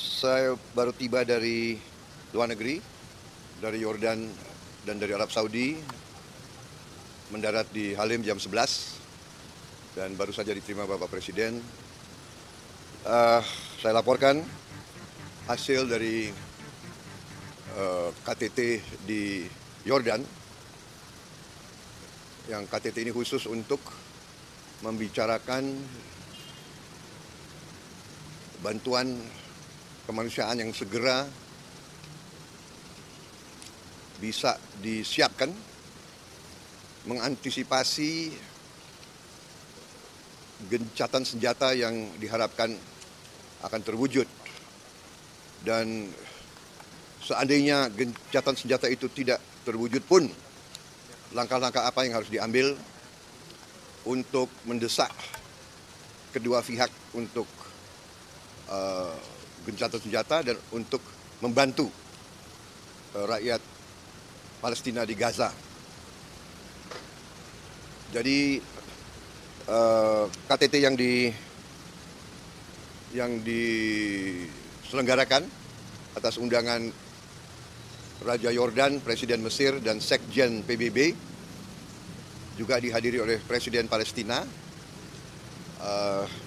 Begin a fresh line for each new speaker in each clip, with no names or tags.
Saya baru tiba dari luar negeri, dari Yordan dan dari Arab Saudi, mendarat di Halim jam 11 dan baru saja diterima Bapak Presiden. Saya laporkan hasil dari KTT di Yordan, yang KTT ini khusus untuk membicarakan bantuan kemanusiaan yang segera bisa disiapkan mengantisipasi gencatan senjata yang diharapkan akan terwujud. Dan seandainya gencatan senjata itu tidak terwujud pun, langkah-langkah apa yang harus diambil untuk mendesak kedua pihak untuk gencatan senjata dan untuk membantu rakyat Palestina di Gaza. Jadi KTT yang diselenggarakan atas undangan Raja Yordan, Presiden Mesir, dan Sekjen PBB, juga dihadiri oleh Presiden Palestina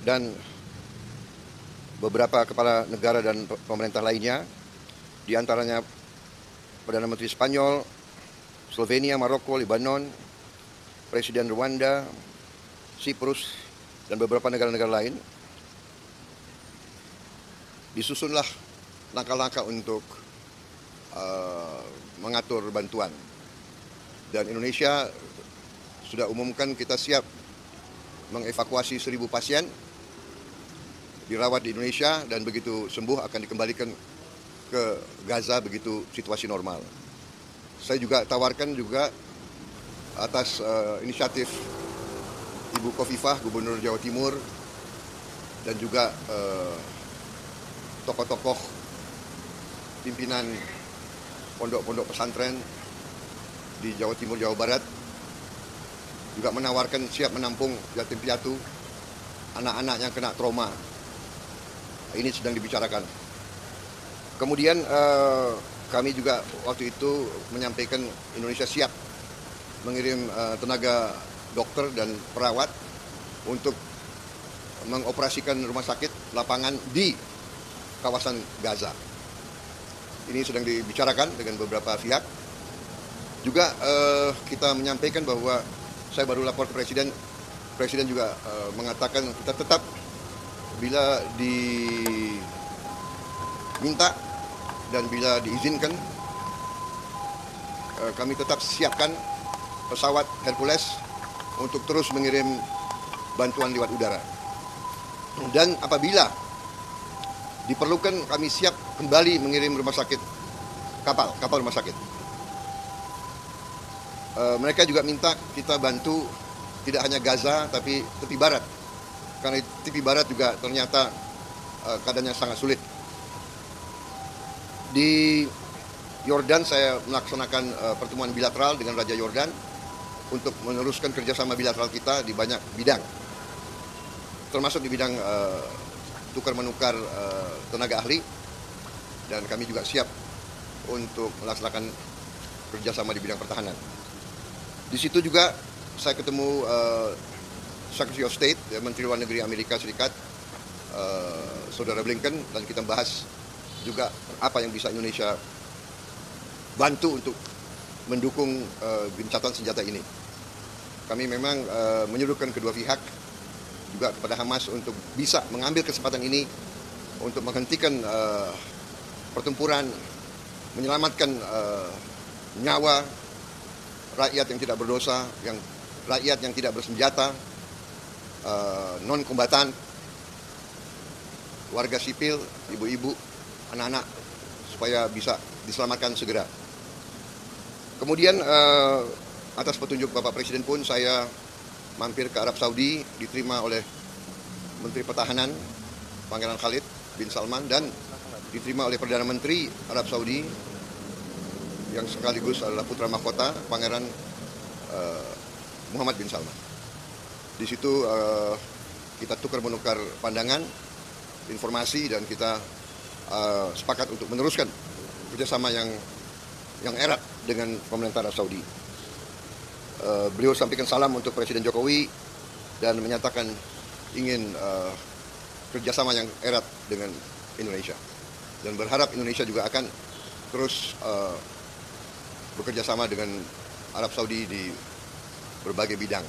dan beberapa kepala negara dan pemerintah lainnya, diantaranya Perdana Menteri Spanyol, Slovenia, Maroko, Lebanon, Presiden Rwanda, Siprus, dan beberapa negara-negara lain. Disusunlah langkah-langkah untuk mengatur bantuan. Dan Indonesia sudah umumkan kita siap mengevakuasi 1.000 pasien dirawat di Indonesia, dan begitu sembuh akan dikembalikan ke Gaza begitu situasi normal. Saya juga tawarkan juga atas inisiatif Ibu Khofifah, Gubernur Jawa Timur, dan juga tokoh-tokoh pimpinan pondok-pondok pesantren di Jawa Timur, Jawa Barat, juga menawarkan siap menampung yatim piatu, anak-anak yang kena trauma. Ini sedang dibicarakan. Kemudian kami juga waktu itu menyampaikan Indonesia siap mengirim tenaga dokter dan perawat untuk mengoperasikan rumah sakit lapangan di kawasan Gaza. Ini sedang dibicarakan dengan beberapa pihak. Juga kita menyampaikan bahwa saya baru lapor ke Presiden. Presiden juga mengatakan kita tetap bila diminta dan bila diizinkan, kami tetap siapkan pesawat Hercules untuk terus mengirim bantuan lewat udara. Dan apabila diperlukan, kami siap kembali mengirim rumah sakit, kapal rumah sakit. Mereka juga minta kita bantu tidak hanya Gaza tapi tepi barat, karena tepi barat juga ternyata keadaannya sangat sulit. Di Yordan saya melaksanakan pertemuan bilateral dengan Raja Yordan untuk meneruskan kerjasama bilateral kita di banyak bidang, termasuk di bidang tukar-menukar tenaga ahli, dan kami juga siap untuk melaksanakan kerjasama di bidang pertahanan. Di situ juga saya ketemu Secretary of State, Menteri Luar Negeri Amerika Serikat, Saudara Blinken, dan kita bahas juga apa yang bisa Indonesia bantu untuk mendukung gencatan senjata ini. Kami memang menyuruhkan kedua pihak juga kepada Hamas untuk bisa mengambil kesempatan ini untuk menghentikan pertempuran, menyelamatkan nyawa rakyat yang tidak berdosa, rakyat yang tidak bersenjata, non-kombatan, warga sipil, ibu-ibu, anak-anak, supaya bisa diselamatkan segera. Kemudian atas petunjuk Bapak Presiden pun saya mampir ke Arab Saudi, diterima oleh Menteri Pertahanan Pangeran Khalid bin Salman, dan diterima oleh Perdana Menteri Arab Saudi yang sekaligus adalah putra mahkota Pangeran Muhammad bin Salman. Di situ kita tukar menukar pandangan, informasi, dan kita sepakat untuk meneruskan kerjasama yang erat dengan pemerintah Arab Saudi. Beliau sampaikan salam untuk Presiden Jokowi dan menyatakan ingin kerjasama yang erat dengan Indonesia, dan berharap Indonesia juga akan terus bekerja sama dengan Arab Saudi di berbagai bidang.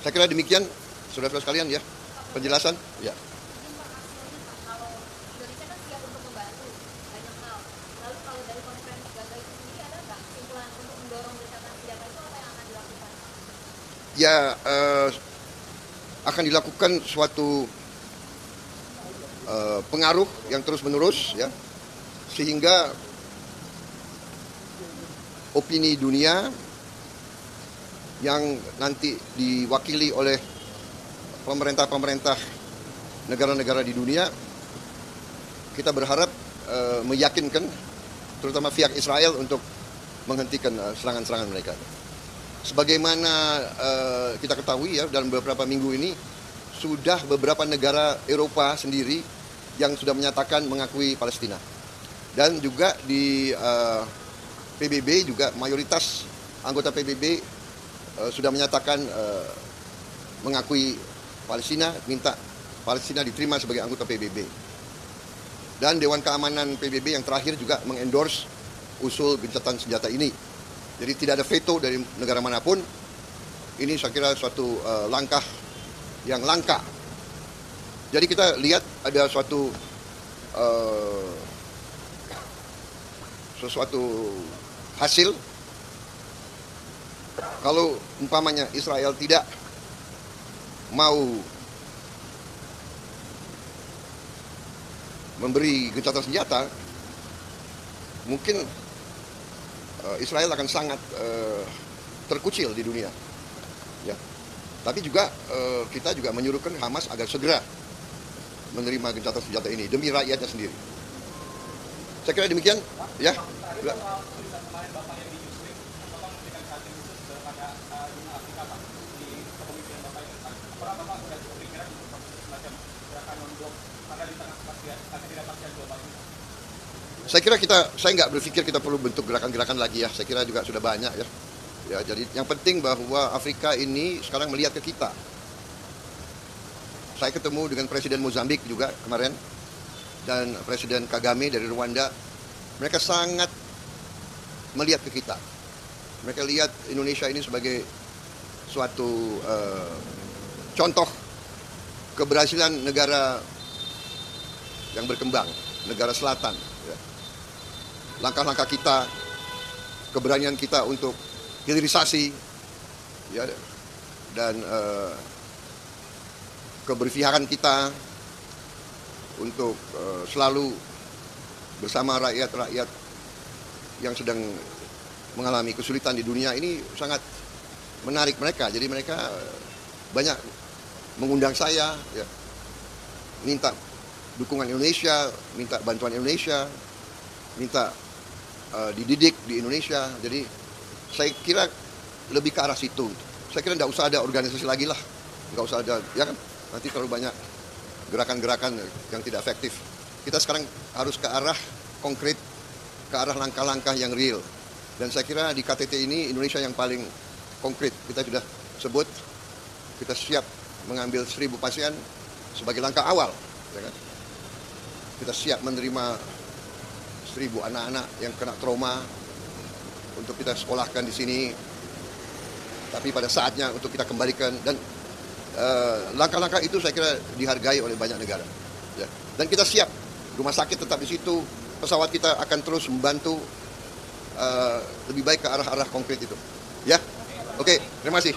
Saya kira demikian, saudara-saudara sekalian ya, penjelasan. Ya.
Kalau Indonesia kan siap untuk membantu banyak hal. Lalu kalau dari konferensi Gaza itu sendiri ada nggak kesimpulan untuk mendorong gencatan senjata itu apa yang akan dilakukan?
Ya, akan dilakukan suatu pengaruh yang terus-menerus ya, sehingga opini dunia yang nanti diwakili oleh pemerintah-pemerintah negara-negara di dunia, kita berharap meyakinkan terutama pihak Israel untuk menghentikan serangan-serangan mereka. Sebagaimana kita ketahui ya, dalam beberapa minggu ini sudah beberapa negara Eropa sendiri yang sudah menyatakan mengakui Palestina. Dan juga di PBB juga mayoritas anggota PBB sudah menyatakan mengakui Palestina, minta Palestina diterima sebagai anggota PBB. Dan Dewan Keamanan PBB yang terakhir juga mengendorse usul gencatan senjata ini. Jadi tidak ada veto dari negara manapun. Ini saya kira suatu langkah yang langka. Jadi kita lihat ada sesuatu hasil. Kalau umpamanya Israel tidak mau memberi gencatan senjata, mungkin Israel akan sangat terkucil di dunia. Ya. Tapi juga kita juga menyuruhkan Hamas agar segera menerima gencatan senjata ini demi rakyatnya sendiri. Saya kira demikian, ya. Saya kira saya nggak berpikir kita perlu bentuk gerakan-gerakan lagi ya. Saya kira juga sudah banyak ya. Ya, jadi yang penting bahwa Afrika ini sekarang melihat ke kita. Saya ketemu dengan Presiden Mozambik juga kemarin dan Presiden Kagame dari Rwanda. Mereka sangat melihat ke kita. Mereka lihat Indonesia ini sebagai suatu contoh keberhasilan negara yang berkembang, negara selatan. Ya. Langkah-langkah kita, keberanian kita untuk hilirisasi, ya, dan keberpihakan kita untuk selalu bersama rakyat-rakyat yang sedang mengalami kesulitan di dunia ini sangat menarik mereka. Jadi mereka banyak mengundang saya, ya, minta dukungan Indonesia, minta bantuan Indonesia, minta dididik di Indonesia. Jadi saya kira lebih ke arah situ. Saya kira tidak usah ada organisasi lagi lah, nggak usah ada, ya kan? Nanti terlalu banyak gerakan-gerakan yang tidak efektif. Kita sekarang harus ke arah konkret, ke arah langkah-langkah yang real. Dan saya kira di KTT ini Indonesia yang paling konkret. Kita sudah sebut, kita siap mengambil 1.000 pasien sebagai langkah awal. Ya kan? Kita siap menerima 1.000 anak-anak yang kena trauma untuk kita sekolahkan di sini. Tapi pada saatnya untuk kita kembalikan, dan langkah-langkah itu saya kira dihargai oleh banyak negara. Ya. Dan kita siap, rumah sakit tetap di situ, pesawat kita akan terus membantu lebih baik ke arah-arah konkret itu. Ya, oke, terima kasih.